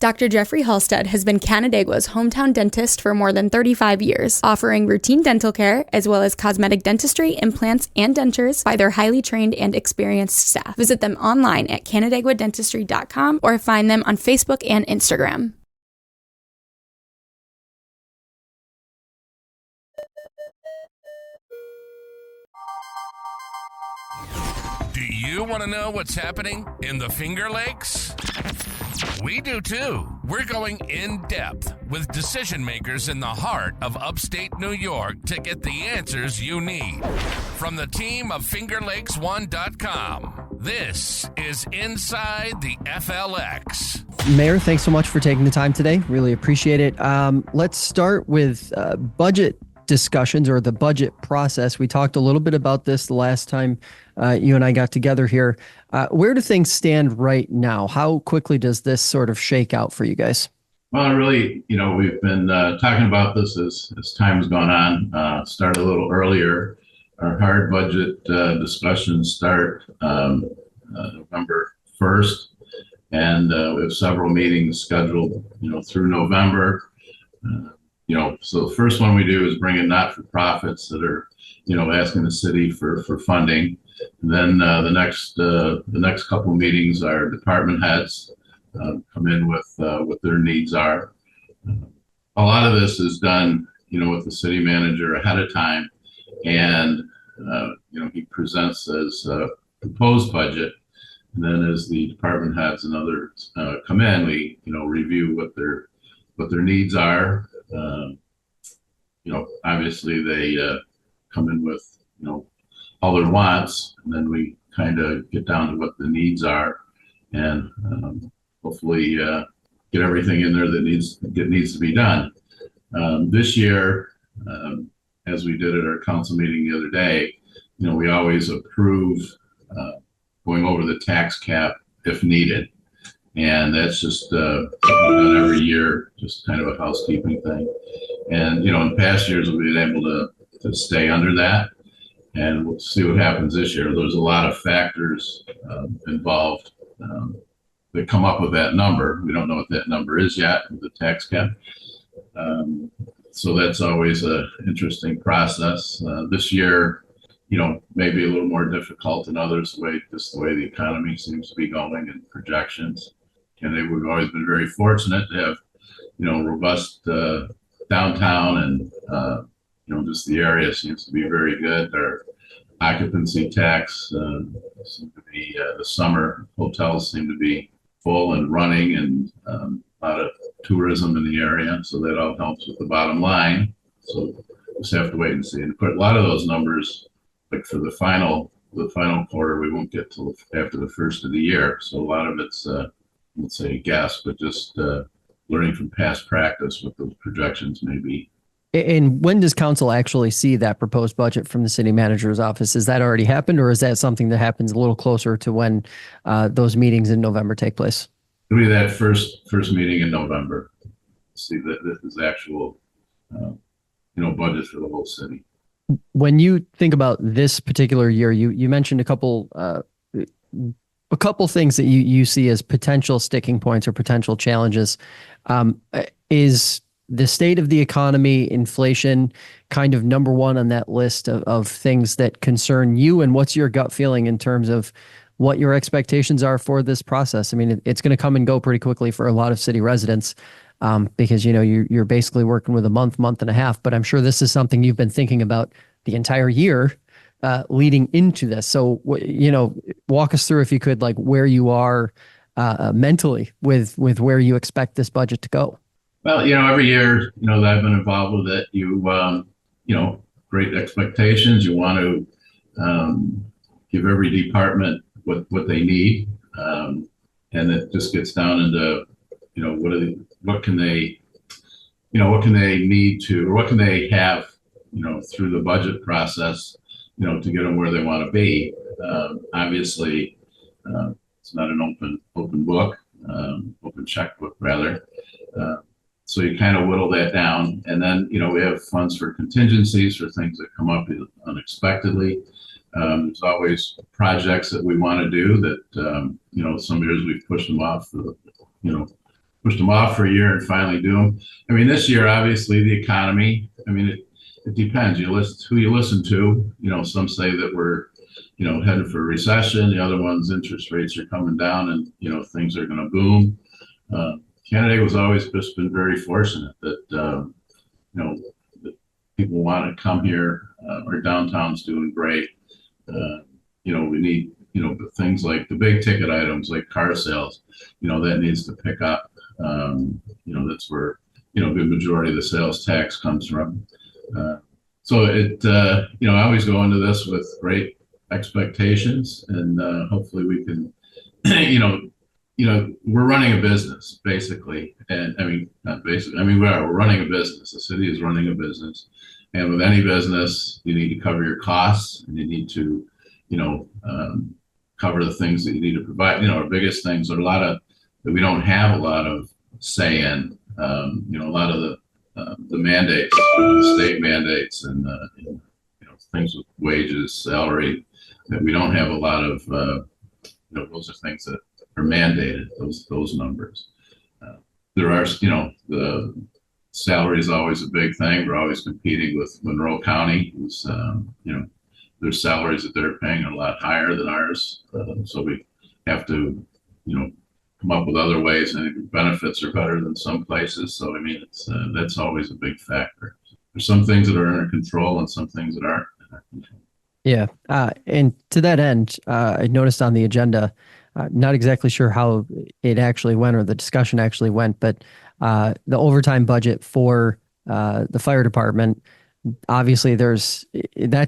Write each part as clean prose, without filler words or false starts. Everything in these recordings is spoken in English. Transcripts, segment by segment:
Dr. Jeffrey Halstead has been Canandaigua's hometown dentist for more than 35 years, offering routine dental care as well as cosmetic dentistry, implants, and dentures by their highly trained and experienced staff. Visit them online at canandaiguadentistry.com or find them on Facebook and Instagram. Do you want to know what's happening in the Finger Lakes? We do too. We're going in depth with decision makers in the heart of upstate New York to get the answers you need. From the team of FingerLakes1.com, this is Inside the FLX. Mayor, thanks so much for taking the time today. Really appreciate it. Let's start with budget discussions or the budget process. We talked a little bit about this the last time you and I got together here. Where do things stand right now? How quickly does this sort of shake out for you guys? Well, really, we've been talking about this as time has gone on. Started a little earlier. Our hard budget discussions start November 1st, and we have several meetings scheduled, through November. So the first one we do is bring in not-for-profits that are, asking the city for funding. And then the next couple of meetings, our department heads come in with what their needs are. A lot of this is done, with the city manager ahead of time, and he presents as a proposed budget. And then as the department heads and others come in, we review what their needs are. Obviously they come in with all their wants, and then we kind of get down to what the needs are, and hopefully get everything in there that needs to be done. This year, as we did at our council meeting the other day, we always approve going over the tax cap if needed. And that's just done every year, just kind of a housekeeping thing. And, in past years, we've been able to stay under that. And we'll see what happens this year. There's a lot of factors involved that come up with that number. We don't know what that number is yet with the tax cap. So that's always an interesting process. This year, maybe a little more difficult than others, the way the economy seems to be going and projections. And we've always been very fortunate to have, robust downtown, and just the area seems to be very good. Our occupancy tax seem to be the summer hotels seem to be full and running, and a lot of tourism in the area, so that all helps with the bottom line. So we'll just have to wait and see. And a lot of those numbers, like for the final quarter, we won't get till after the first of the year. So a lot of it's let's say a guess, but just learning from past practice what those projections may be. And when does council actually see that proposed budget from the city manager's office? Has that already happened, or is that something that happens a little closer to when those meetings in November take place? It'll be that first meeting in November. See that this is actual, budget for the whole city. When you think about this particular year, you mentioned a couple things that you see as potential sticking points or potential challenges. Is the state of the economy, inflation, kind of number one on that list of things that concern you? And what's your gut feeling in terms of what your expectations are for this process? I mean, it's going to come and go pretty quickly for a lot of city residents because, you're basically working with a month and a half. But I'm sure this is something you've been thinking about the entire year leading into this. So, walk us through, if you could, like where you are mentally with where you expect this budget to go. Well, every year, that I've been involved with it, great expectations. You want to give every department what they need. And it just gets down into, what can they need to, or what can they have, through the budget process, to get them where they want to be. Obviously, it's not an open book, open checkbook rather. So you kind of whittle that down, and then we have funds for contingencies for things that come up unexpectedly. There's always projects that we want to do that some years we've pushed them off for pushed them off for a year and finally do them. I mean, this year, obviously, the economy. I mean, it depends. You listen who you listen to. Some say that we're headed for a recession. The other ones, interest rates are coming down, and things are going to boom. Canandaigua was always just been very fortunate that that people want to come here. Our downtown's doing great. We need things like the big ticket items like car sales. That needs to pick up. That's where a good majority of the sales tax comes from. So I always go into this with great expectations, and hopefully we can, we're running a business basically, and I mean not basically. I mean we're running a business. The city is running a business, and with any business, you need to cover your costs, and you need to, cover the things that you need to provide. Our biggest things are a lot of that we don't have a lot of say in. A lot of the mandates, the state mandates, and things with wages, salary, that we don't have a lot of. Those are things that are mandated. Those numbers. There are, the salary is always a big thing. We're always competing with Monroe County, who's, their salaries that they're paying are a lot higher than ours. So we have to, come up with other ways. I think benefits are better than some places. So, I mean, that's always a big factor. There's some things that are under control and some things that aren't. Yeah. And to that end, I noticed on the agenda, not exactly sure how it actually went or the discussion actually went, but the overtime budget for the fire department, obviously that's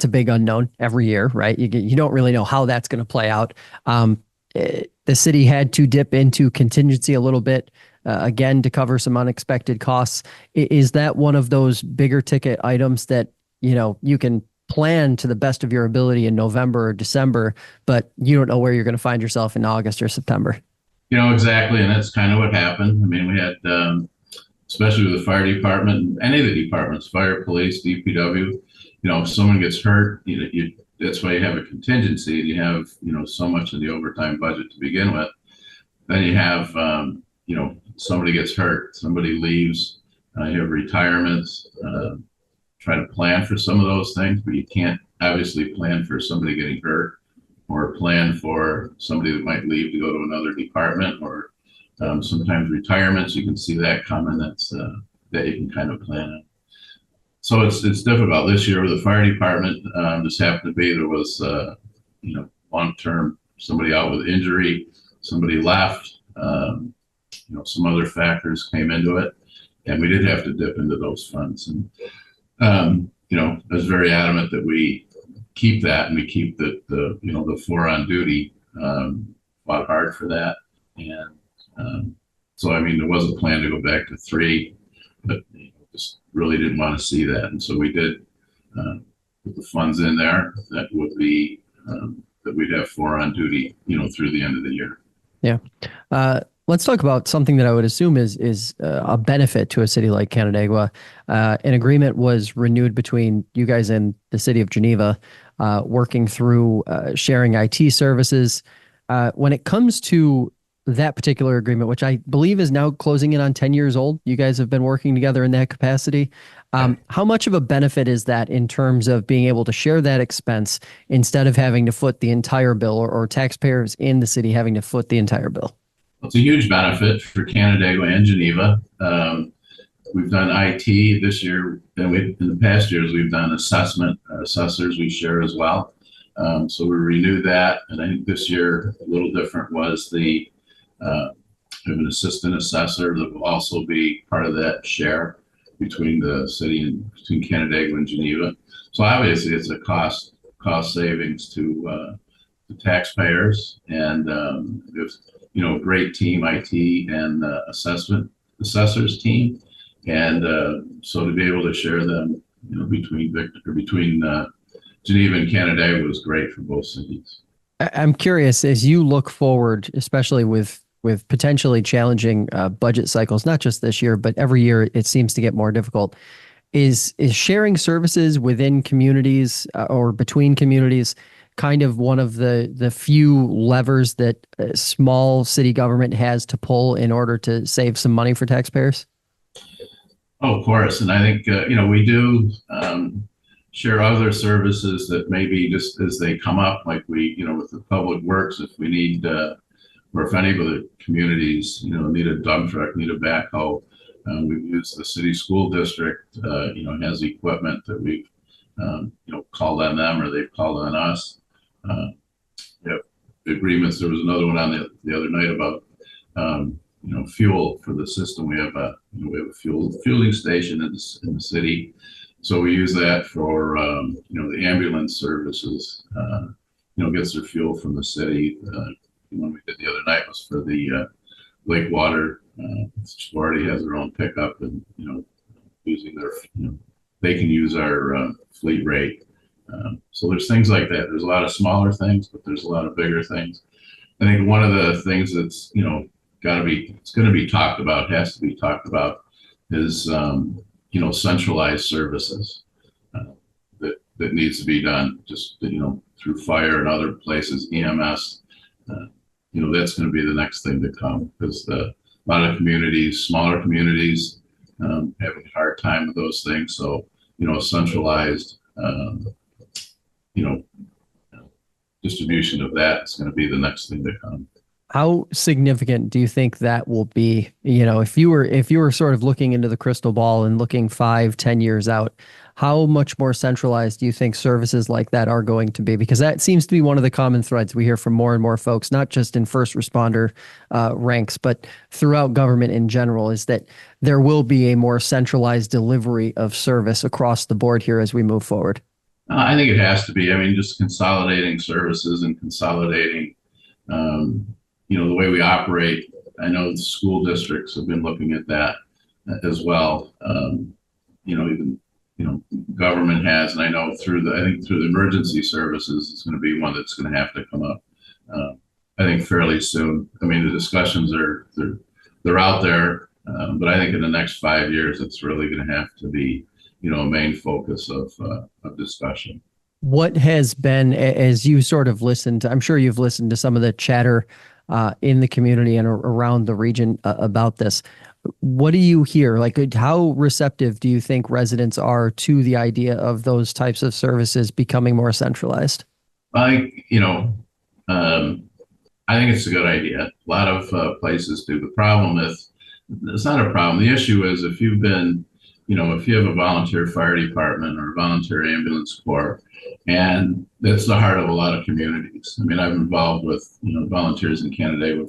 a big unknown every year, right? You don't really know how that's going to play out. The city had to dip into contingency a little bit, again, to cover some unexpected costs. Is that one of those bigger ticket items that, you can plan to the best of your ability in November or December, but you don't know where you're going to find yourself in August or September? Exactly. And that's kind of what happened. I mean, we had, especially with the fire department, any of the departments, fire, police, DPW, if someone gets hurt, that's why you have a contingency. You have, so much of the overtime budget to begin with. Then you have, somebody gets hurt, somebody leaves, you have retirements, try to plan for some of those things, but you can't obviously plan for somebody getting hurt or plan for somebody that might leave to go to another department, or sometimes retirements. You can see that coming. That's that you can kind of plan on. So it's difficult this year with the fire department. Just happened to be there was long-term somebody out with injury, somebody left. Some other factors came into it, and we did have to dip into those funds. And I was very adamant that we keep that, and we keep the 4 on duty. Fought hard for that, and so I mean there was a plan to go back to 3, but just really didn't want to see that, and so we did put the funds in there that would be that we'd have 4 on duty, through the end of the year. Yeah. Let's talk about something that I would assume is a benefit to a city like Canandaigua. An agreement was renewed between you guys and the city of Geneva, working through sharing IT services. When it comes to that particular agreement, which I believe is now closing in on 10 years old, you guys have been working together in that capacity. How much of a benefit is that in terms of being able to share that expense instead of having to foot the entire bill, or taxpayers in the city having to foot the entire bill? It's a huge benefit for Canandaigua and Geneva. We've done IT this year, and in the past years we've done assessment. Our assessors we share as well. So we renewed that, and I think this year a little different was we have an assistant assessor that will also be part of that share between the city and between Canandaigua and Geneva. So obviously it's a cost savings to the taxpayers, and there's a great team, IT and assessors team, and so to be able to share them, between Geneva and Canandaigua was great for both cities. I'm curious, as you look forward, especially with potentially challenging budget cycles, not just this year, but every year it seems to get more difficult. Is sharing services within communities or between communities kind of one of the few levers that a small city government has to pull in order to save some money for taxpayers? Oh, of course. And I think, we do share other services that maybe just as they come up, like we, with the public works, if we need, or if any of the communities, need a dump truck, need a backhoe, we've used the city school district, has equipment that we've, called on them or they've called on us. We have agreements. There was another one on the other night about, fuel for the system. We have a fueling station in the city. So we use that for, the ambulance services, gets their fuel from the city. One we did the other night was for the Lake Water. Florida has their own pickup and, using their, they can use our fleet rate. So there's things like that. There's a lot of smaller things, but there's a lot of bigger things. I think one of the things that's, it's going to be talked about, has to be talked about is, centralized services that needs to be done just, through fire and other places, EMS. That's going to be the next thing to come because a lot of communities, smaller communities, having a hard time with those things. So, centralized, distribution of that is going to be the next thing to come. How significant do you think that will be? If you were sort of looking into the crystal ball and looking 5-10 years out, how much more centralized do you think services like that are going to be? Because that seems to be one of the common threads we hear from more and more folks, not just in first responder ranks, but throughout government in general, is that there will be a more centralized delivery of service across the board here as we move forward. I think it has to be. I mean, just consolidating services and consolidating, the way we operate. I know the school districts have been looking at that as well. Even government has, and I know through the emergency services, it's going to be one that's going to have to come up. I think fairly soon. I mean, the discussions they're out there, but I think in the next 5 years, it's really going to have to be, a main focus of discussion. What has been, as you sort of listened, I'm sure you've listened to some of the chatter in the community and around the region about this. What do you hear? Like, how receptive do you think residents are to the idea of those types of services becoming more centralized? I think it's a good idea. A lot of places do. The problem is, it's not a problem. The issue is if you've been, if you have a volunteer fire department or a volunteer ambulance corps, and that's the heart of a lot of communities. I mean, I'm involved with, volunteers in Canandaigua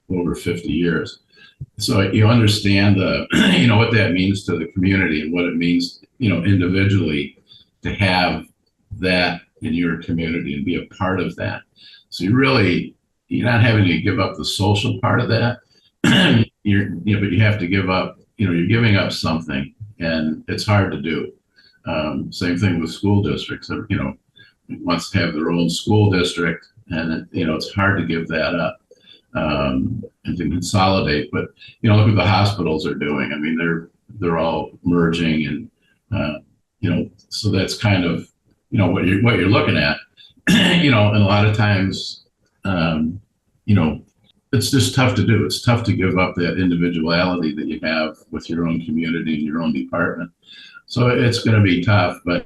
for over 50 years. So you understand what that means to the community and what it means, individually to have that in your community and be a part of that. So you're not having to give up the social part of that. But you have to give up, you're giving up something, and it's hard to do. Same thing with school districts. Wants to have their own school district, and it's hard to give that up and to consolidate. But look what the hospitals are doing. I mean, they're all merging, and so that's kind of what you're looking at. And a lot of times, it's just tough to do. It's tough to give up that individuality that you have with your own community and your own department. So it's going to be tough, but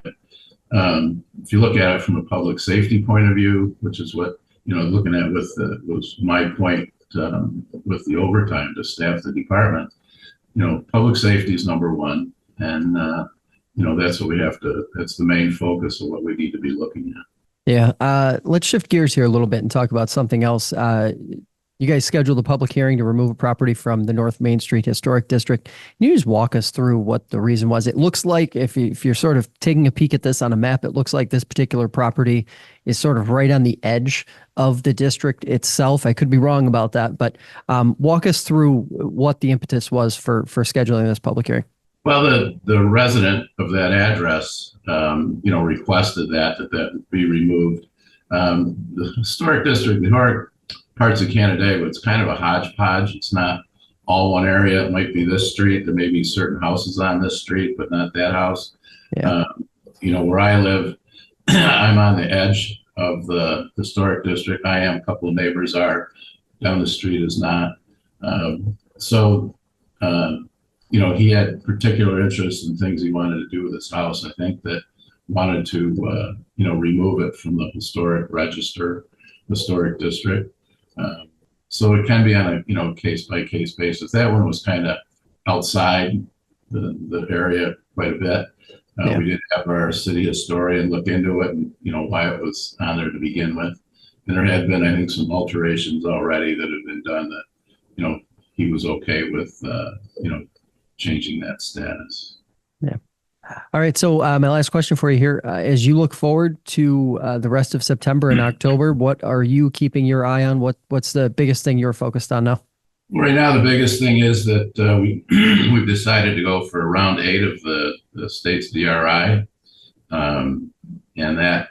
if you look at it from a public safety point of view, which is what looking at was my point with the overtime to staff the department. Public safety is number one, and that's what we have to. That's the main focus of what we need to be looking at. Yeah, let's shift gears here a little bit and talk about something else. You guys scheduled a public hearing to remove a property from the North Main Street Historic District. Can you just walk us through what the reason was? It looks like if you're sort of taking a peek at this on a map, it looks like this particular property is sort of right on the edge of the district itself. I could be wrong about that, but walk us through what the impetus was for scheduling this public hearing. Well, the resident of that address, requested that be removed. The historic district, the parts of Canandaigua, it's kind of a hodgepodge. It's not all one area. It might be this street. There may be certain houses on this street, but not that house. Yeah. Where I live, I'm on the edge of the historic district. I am, a couple of neighbors are, down the street is not. So, you know, he had particular interest in things he wanted to do with his house. I think that wanted to, you know, remove it from the historic register, historic district. So it can be on a, you know, case by case basis. That one was kind of outside the area quite a bit. We did have our city historian look into it and, you know, why it was on there to begin with. And there had been, I think, some alterations already that have been done that, you know, he was okay with, you know, changing that status. Yeah. All right. So my last question for you here, as you look forward to the rest of September and October, what are you keeping your eye on? What's the biggest thing you're focused on now? Right now, the biggest thing is that we've decided to go for round 8 of the state's DRI. And that,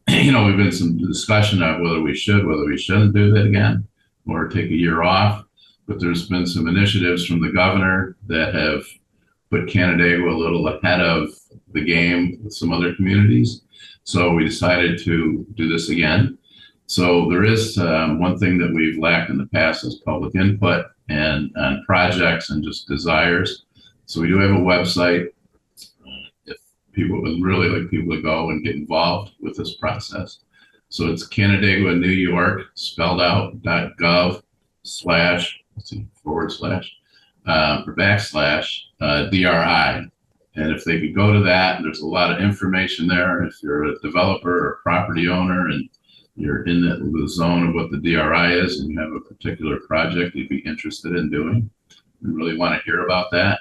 you know, we've been some discussion of whether we shouldn't do that again or take a year off. But there's been some initiatives from the governor that have put Canandaigua a little ahead of the game with some other communities. So we decided to do this again. So there is one thing that we've lacked in the past is public input and on projects and just desires. So we do have a website if people would really like people to go and get involved with this process. So it's Canandaigua, New York, spelled out, .gov/ or / DRI. And if they could go to that, there's a lot of information there. If you're a developer or property owner and you're in the zone of what the DRI is and you have a particular project you'd be interested in doing, we really want to hear about that.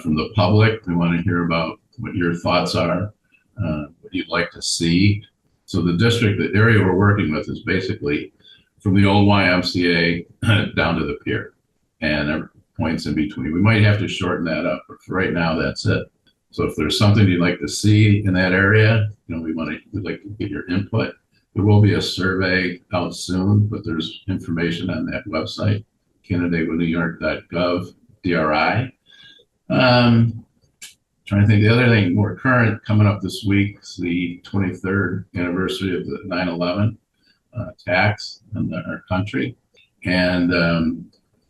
From the public, we want to hear about what your thoughts are, what you'd like to see. So the district, the area we're working with is basically from the old YMCA down to the pier and points in between. We might have to shorten that up, but for right now, that's it. So if there's something you'd like to see in that area, you know, we'd like to get your input. There will be a survey out soon, but there's information on that website, CanandaiguaNewYork.gov DRI. Trying to think, the other thing more current coming up this week is the 23rd anniversary of the 9/11 attacks in our country. And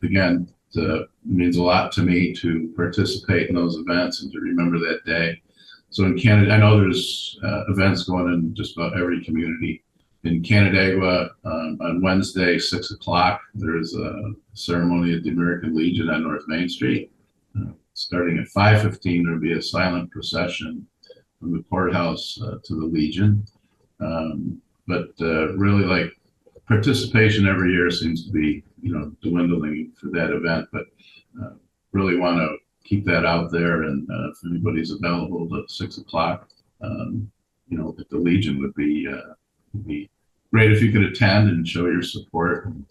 again, it means a lot to me to participate in those events and to remember that day. So in Canada, I know there's events going on in just about every community. In Canandaigua, on Wednesday, 6 o'clock, there's a ceremony at the American Legion on North Main Street. Starting at 5:15, there'll be a silent procession from the courthouse to the Legion. But really, like, participation every year seems to be, you know, dwindling for that event. But really want to keep that out there. And if anybody's available at 6 o'clock, you know, at the Legion would be great if you could attend and show your support and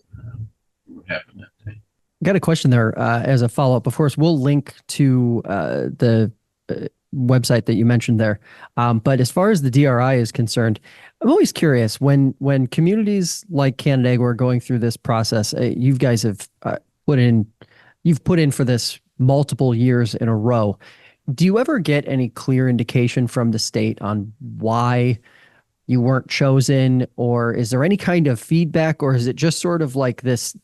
what happened that day. Got a question there as a follow-up. Of course, we'll link to the website that you mentioned there. But as far as the DRI is concerned, I'm always curious when communities like Canandaigua are going through this process. You guys have put in for this multiple years in a row. Do you ever get any clear indication from the state on why you weren't chosen, or is there any kind of feedback, or is it just sort of like this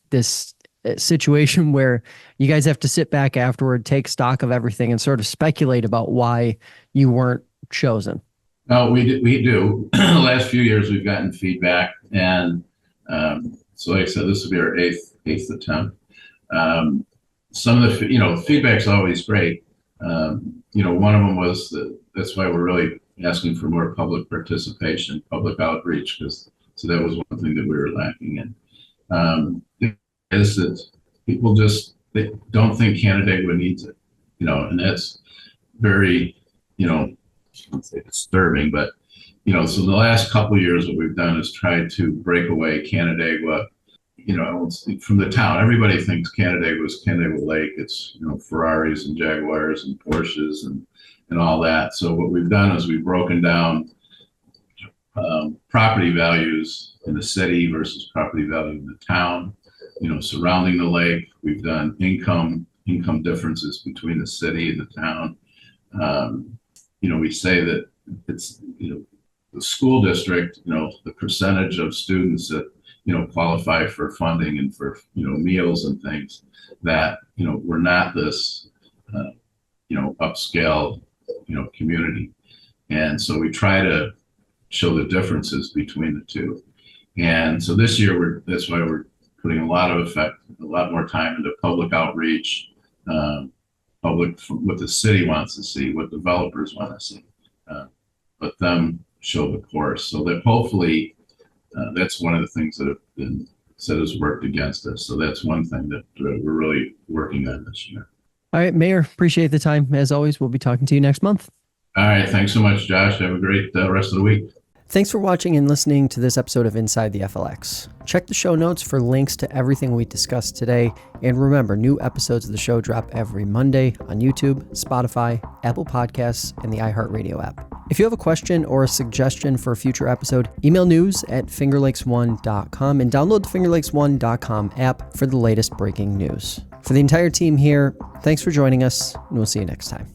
situation where you guys have to sit back afterward, take stock of everything, and sort of speculate about why you weren't chosen? No, we do. The last few years we've gotten feedback, and so like I said, this will be our eighth attempt. Some of the, you know, feedback's always great. You know, one of them was that's why we're really asking for more public participation, public outreach, so that was one thing that we were lacking in. Is that people they don't think Canandaigua needs it, you know, and that's very, you know, I wouldn't say disturbing, but, you know, so the last couple of years, what we've done is tried to break away Canandaigua, you know, from the town. Everybody thinks Canandaigua is Canandaigua Lake. It's, you know, Ferraris and Jaguars and Porsches and all that. So what we've done is we've broken down property values in the city versus property value in the town. You know, surrounding the lake, we've done income differences between the city and the town. You know, we say that it's, you know, the school district, the percentage of students that, qualify for funding and for, meals and things that, we're not this, upscale, community. And so we try to show the differences between the two. And so this year, that's why we're putting a lot more time into public outreach, what the city wants to see, what developers want to see, let them show the course, so that hopefully that's one of the things that have been said has worked against us. So that's one thing that we're really working on this year. All right, Mayor, appreciate the time. As always, we'll be talking to you next month. All right. Thanks so much, Josh. Have a great rest of the week. Thanks for watching and listening to this episode of Inside the FLX. Check the show notes for links to everything we discussed today. And remember, new episodes of the show drop every Monday on YouTube, Spotify, Apple Podcasts, and the iHeartRadio app. If you have a question or a suggestion for a future episode, email news@fingerlakes1.com and download the fingerlakes1.com app for the latest breaking news. For the entire team here, thanks for joining us, and we'll see you next time.